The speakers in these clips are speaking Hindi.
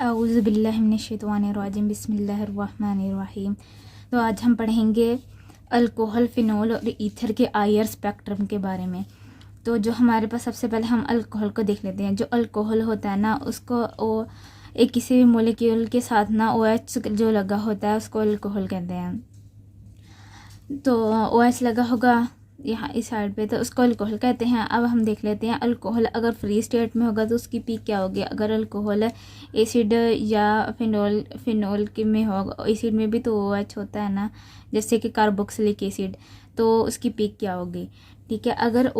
औज़ुबिल्लाहिमिनश्शैतानिर्रजीम बिस्मिल्लाहिर्रहमानिर्रहीम। तो आज हम पढ़ेंगे अल्कोहल, फिनोल और ईथर के आयर स्पेक्ट्रम के बारे में। तो जो हमारे पास सबसे पहले हम अल्कोहल को देख लेते हैं। जो अल्कोहल होता है ना, उसको वो एक किसी भी मोलिक्यूल के साथ ना OH जो लगा होता है उसको अल्कोहल कहते हैं। तो OH लगा होगा यहाँ इस साइड पे, तो उसको अल्कोहल कहते हैं। अब हम देख लेते हैं अल्कोहल अगर फ्री स्टेट में होगा तो उसकी पीक क्या होगी। अगर अल्कोहल एसिड या फिनोल के में होगा, एसिड में भी तो OH होता है ना, जैसे कि कार्बोक्सिलिक एसिड, तो उसकी पीक क्या होगी। ठीक है, अगर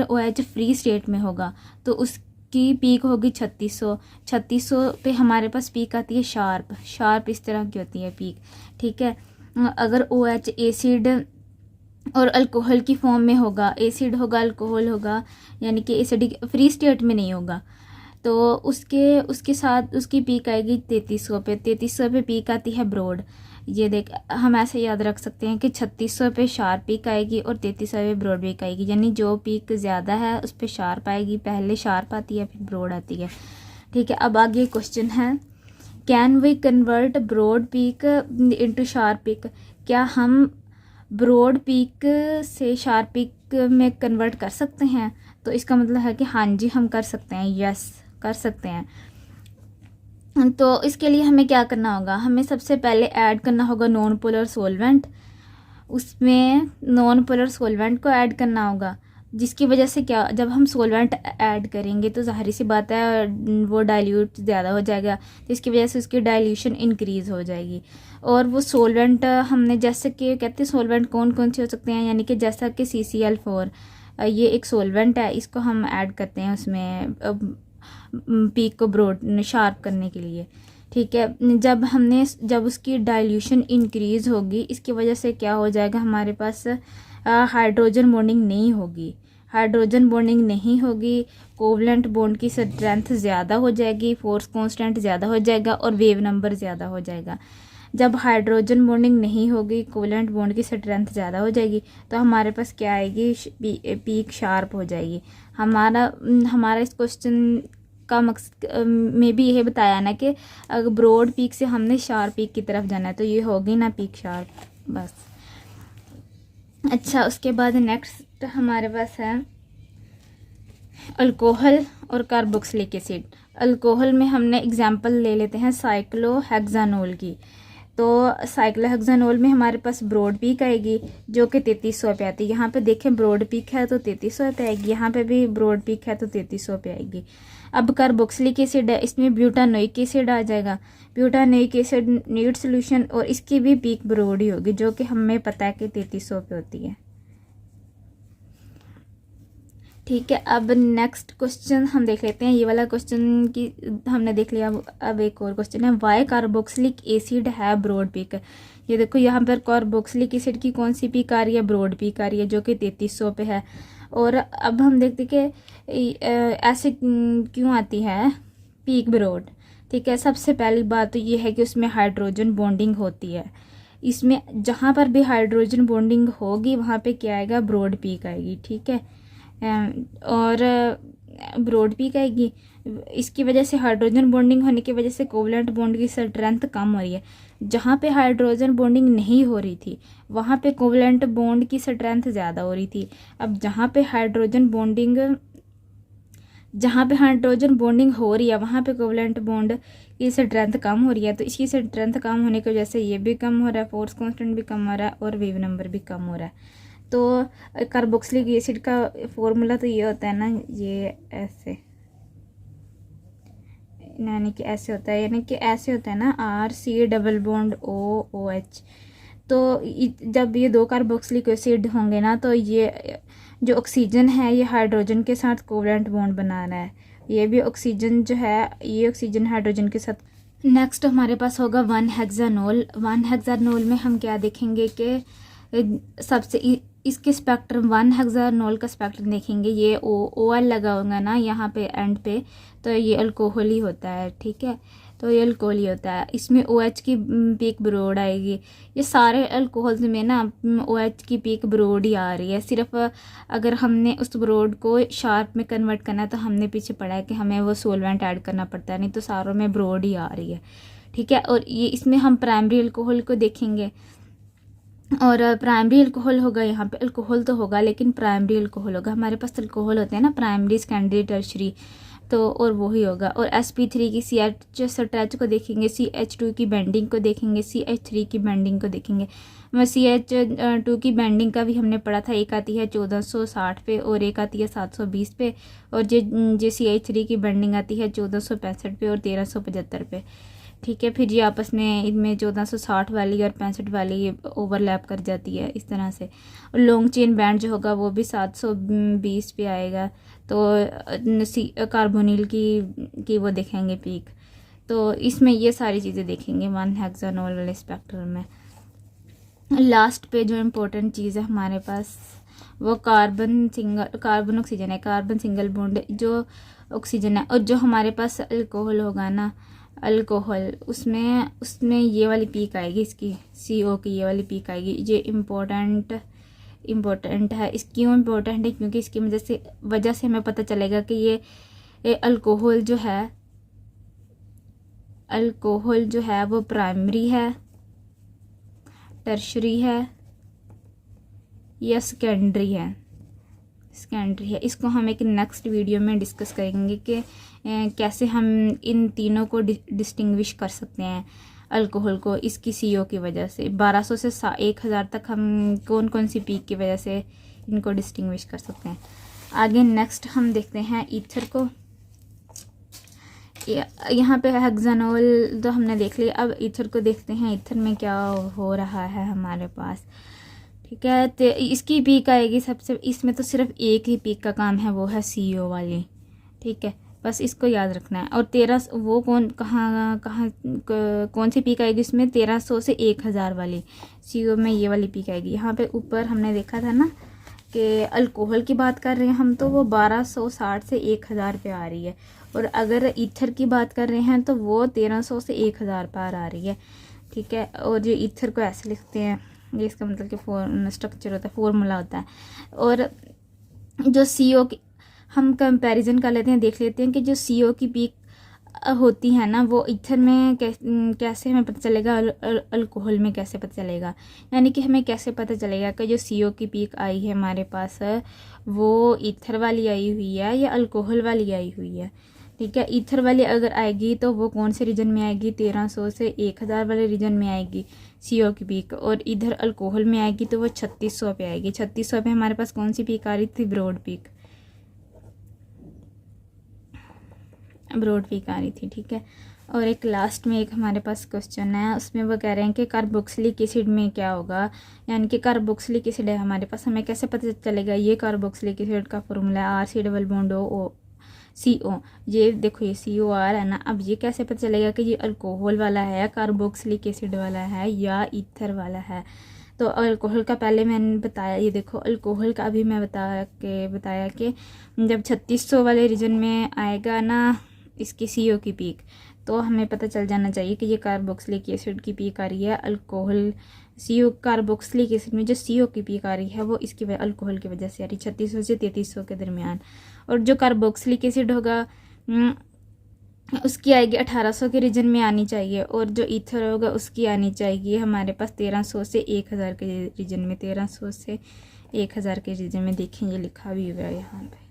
OH फ्री स्टेट में होगा तो उसकी पीक होगी 3600 पे हमारे पास पीक आती है शार्प इस तरह की होती है पीक। ठीक है, अगर OH एसिड और अल्कोहल की फॉर्म में होगा, एसिड होगा अल्कोहल होगा, यानी कि एसिडिक फ्री स्टेट में नहीं होगा, तो उसके साथ उसकी पीक आएगी 3300 पे। 3300 पे पीक आती है ब्रॉड। ये देख, हम ऐसे याद रख सकते हैं कि 3600 पे शार्प पीक आएगी और 3300 पे ब्रॉड पीक आएगी। यानी जो पीक ज़्यादा है उस पर शार्प आएगी, पहले शार्प आती है फिर ब्रॉड आती है। ठीक है, अब आगे क्वेश्चन है, can we convert broad peak into sharp peak. क्या हम ब्रॉड पीक से शार्प पीक में कन्वर्ट कर सकते हैं। तो इसका मतलब है कि हाँ जी, हम कर सकते हैं, यस कर सकते हैं। तो इसके लिए हमें क्या करना होगा, हमें सबसे पहले ऐड करना होगा नॉन पोलर सॉल्वेंट। उसमें नॉन पोलर सॉल्वेंट को ऐड करना होगा, जिसकी वजह से क्या, जब हम सॉल्वेंट ऐड करेंगे तो ज़ाहिर सी बात है वो डाइल्यूट ज़्यादा हो जाएगा, तो इसकी वजह से उसकी डाइल्यूशन इंक्रीज़ हो जाएगी। और वो सॉल्वेंट हमने जैसे कि कहते हैं सॉल्वेंट कौन कौन से हो सकते हैं, यानी कि जैसा कि CCl4 ये एक सॉल्वेंट है, इसको हम ऐड करते हैं उसमें पीक को ब्रॉड शार्प करने के लिए। ठीक है, जब उसकी डाइल्यूशन इंक्रीज़ होगी, इसकी वजह से क्या हो जाएगा, हमारे पास हाइड्रोजन बॉन्डिंग नहीं होगी, कोवलेंट बॉन्ड की स्ट्रेंथ ज़्यादा हो जाएगी, फोर्स कांस्टेंट ज़्यादा हो जाएगा और वेव नंबर ज़्यादा हो जाएगा। जब हाइड्रोजन बॉन्डिंग नहीं होगी, कोवलेंट बॉन्ड की स्ट्रेंथ ज़्यादा हो जाएगी, तो हमारे पास क्या आएगी, पीक शार्प हो जाएगी। हमारा इस क्वेश्चन का मकसद में भी यह बताया ना कि अगर ब्रॉड पीक से हमने शार्प पीक की तरफ जाना है, तो ये होगी ना पीक शार्प बस। अच्छा, उसके बाद नेक्स्ट हमारे पास है अल्कोहल और कार्बोक्सिलिक एसिड। अल्कोहल में हमने एग्जांपल ले लेते हैं साइक्लोहेक्सानोल की। तो साइक्लोहेक्सानोल में हमारे पास ब्रॉड पीक आएगी जो कि 3300 पे आती है। यहाँ पे देखें ब्रॉड पीक है तो 3300 पे आएगी, यहाँ पे भी ब्रॉड पीक है तो 3300 पे आएगी। अब कार्बोक्सिलिक एसिड है, इसमें ब्यूटानोइक एसिड आ जाएगा। ब्यूटानोइक एसिड न्यूड सोल्यूशन और इसकी भी पीक ब्रॉड ही होगी, जो कि हमें पता है कि 3300 पे होती है। ठीक है, अब नेक्स्ट क्वेश्चन हम देख लेते हैं। ये वाला क्वेश्चन की हमने देख लिया। अब एक और क्वेश्चन है, वाई कार्बोक्सिलिक एसिड है ब्रॉड पीक। ये देखो, यहाँ पर कार्बोक्सिलिक एसिड की कौन सी पीक आ रही है, ब्रॉड पीक आ रही है, जो कि 3300 पे है। और अब हम देखते कि ऐसे क्यों आती है पीक ब्रॉड। ठीक है, सबसे पहली बात तो ये है कि उसमें हाइड्रोजन बॉन्डिंग होती है। इसमें जहाँ पर भी हाइड्रोजन बॉन्डिंग होगी वहाँ पे क्या आएगा, ब्रॉड पीक आएगी। ठीक है, और ब्रॉड पीक आएगी। इसकी वजह से हाइड्रोजन बॉन्डिंग होने की वजह से कोवलेंट बॉन्ड की स्ट्रेंथ कम हो रही है। जहाँ पे हाइड्रोजन बॉन्डिंग नहीं हो रही थी वहाँ पे कोवलेंट बॉन्ड की स्ट्रेंथ ज़्यादा हो रही थी। अब जहाँ पे हाइड्रोजन बॉन्डिंग हो रही है वहाँ पे कोवलेंट बॉन्ड की स्ट्रेंथ कम हो रही है, तो इसकी स्ट्रेंथ कम होने की वजह से ये भी कम हो रहा है, फोर्स कांस्टेंट भी कम हो रहा है और वेव नंबर भी कम हो रहा है। तो कार्बोक्सिलिक एसिड का फॉर्मूला तो ये होता है ना, ये ऐसे, यानी कि ऐसे होता है ना, RC डबल बॉन्ड OH। तो जब ये दो कार्बोक्सिलिक एसिड होंगे ना, तो ये जो ऑक्सीजन है ये हाइड्रोजन के साथ कोवलेंट बॉन्ड बना रहा है। ये भी ऑक्सीजन जो है, ये ऑक्सीजन हाइड्रोजन के साथ। नेक्स्ट हमारे पास होगा 1 हेक्सानोल। 1 हेक्सानोल में हम क्या देखेंगे कि सबसे इसके स्पेक्ट्रम 1 हेक्सानोल का स्पेक्ट्रम देखेंगे, ये ओ एल लगा होगा ना यहाँ पे एंड पे, तो ये अल्कोहल ही होता है, ठीक है। तो ये अल्कोहल ही होता है। इसमें ओ एच की पीक ब्रोड आएगी। ये सारे अल्कोहल्स में ना ओ एच की पीक ब्रोड ही आ रही है। सिर्फ अगर हमने उस ब्रोड को शार्प में कन्वर्ट करना है तो हमने पीछे पढ़ा है कि हमें वो सोलवेंट ऐड करना पड़ता है, नहीं तो सारों में ब्रोड ही आ रही है, ठीक है। और ये इसमें हम प्राइमरी अल्कोहल को देखेंगे, और प्राइमरी अल्कोहल होगा, यहाँ पे अल्कोहल तो होगा लेकिन प्राइमरी अल्कोहल होगा। हमारे पास अल्कोहल होते हैं ना प्राइमरी, सेकेंडरी, टर्शरी, तो और वही होगा। और sp3 की CH अटैच को देखेंगे, CH2 की बेंडिंग को देखेंगे, CH3 की बेंडिंग को देखेंगे। CH2 की बेंडिंग का भी हमने पढ़ा था, एक आती है 1460 पे और एक आती है 720 पे, और जो CH3 की बेंडिंग आती है 1465 पे और 1375 पे, ठीक है। फिर ये आपस में इनमें 1460 वाली और 65 वाली ओवरलैप कर जाती है इस तरह से। और लॉन्ग चेन बैंड जो होगा वो भी 720 पे आएगा। तो कार्बोनिल की वो देखेंगे पीक। तो इसमें ये सारी चीज़ें देखेंगे 1 हेक्सानोल वाले स्पेक्ट्रम में। लास्ट पे जो इम्पोर्टेंट चीज़ है हमारे पास वो कार्बन ऑक्सीजन है। कार्बन सिंगल बॉन्ड जो ऑक्सीजन है, और जो हमारे पास अल्कोहल होगा ना, अल्कोहल, उसमें ये वाली पीक आएगी, इसकी CO की ये वाली पीक आएगी। ये इम्पोर्टेंट है। इस क्यों इम्पोर्टेंट है? क्योंकि इसकी वजह से हमें पता चलेगा कि ये अल्कोहल जो है वो प्राइमरी है, टर्शरी है या सेकेंडरी है। इसको हम एक नेक्स्ट वीडियो में डिस्कस करेंगे कि कैसे हम इन तीनों को डिस्टिंग्विश कर सकते हैं अल्कोहल को इसकी CO की वजह से। 1200 से 1000 तक हम कौन कौन सी पीक की वजह से इनको डिस्टिंग्विश कर सकते हैं। आगे नेक्स्ट हम देखते हैं ईथर को। यहाँ पे हेक्सानोल तो हमने देख लिया, अब ईथर को देखते हैं। ईथर में क्या हो रहा है हमारे पास, ठीक है। तो इसकी पीक आएगी सबसे, इसमें तो सिर्फ एक ही पीक का काम है, वो है CO वाली, ठीक है। बस इसको याद रखना है। और 13 वो कौन सी पीक आएगी इसमें? 1300 से 1000 वाली CO में ये वाली पीक आएगी। यहाँ पे ऊपर हमने देखा था ना कि अल्कोहल की बात कर रहे हैं हम, तो वो 1260 से 1000 पे आ रही है। और अगर ईथर की बात कर रहे हैं तो वो 1300 से 1000 पर आ रही है, ठीक है। और जो ईथर को ऐसे लिखते हैं, ये इसका मतलब कि स्ट्रक्चर होता है, फॉर्मूला होता है। और जो CO की हम कंपैरिजन कर लेते हैं, देख लेते हैं कि जो CO की पीक होती है ना वो ईथर में कैसे हमें पता चलेगा, अल्कोहल में कैसे पता चलेगा। यानी कि हमें कैसे पता चलेगा कि जो CO की पीक आई है हमारे पास वो ईथर वाली आई हुई है या अल्कोहल वाली आई हुई है, ठीक है। ईथर वाली अगर आएगी तो वो कौन से रीजन में आएगी? 1300 से 1000 वाले रीजन में आएगी CO की पीक। और इधर अल्कोहल में आएगी तो वो 3600 पे आएगी। 3600 पे हमारे पास कौन सी पीक आ रही थी? ब्रॉड पीक आ रही थी, ठीक है। और एक लास्ट में एक हमारे पास क्वेश्चन है, उसमें वो कह रहे हैं कि कार्बोक्सिलिक एसिड में क्या होगा। यानी कि कार्बोक्सिलिक एसिड है हमारे पास, हमें कैसे पता चलेगा? ये कार्बोक्सिलिक एसिड का फॉर्मूला है RC double bond O CO। ये देखो ये COR है ना। अब ये कैसे पता चलेगा कि ये अल्कोहल वाला है, कार्बोक्सिलिक एसिड वाला है या ईथर वाला है? तो अल्कोहल का पहले मैंने बताया, ये देखो अल्कोहल का अभी मैं बताया कि जब 3600 वाले रीजन में आएगा ना इसकी CO की पीक, तो हमें पता चल जाना चाहिए कि ये कार्बोक्सिलिक एसिड की पीक आ रही है। अल्कोहल कार्बोक्सिलिक एसिड में जो CO की पीक आ रही है वो इसकी अल्कोहल की वजह से आ रही है, 3600 से 3300 के दरमियान। और जो कार्बोक्सिलिक एसिड होगा उसकी आएगी 1800 के रीजन में आनी चाहिए, और जो ईथर होगा उसकी आनी चाहिए हमारे पास 1300 से 1000 के रीजन में। 1300 से 1000 के रीजन में देखें, ये लिखा भी हुआ है यहाँ पे।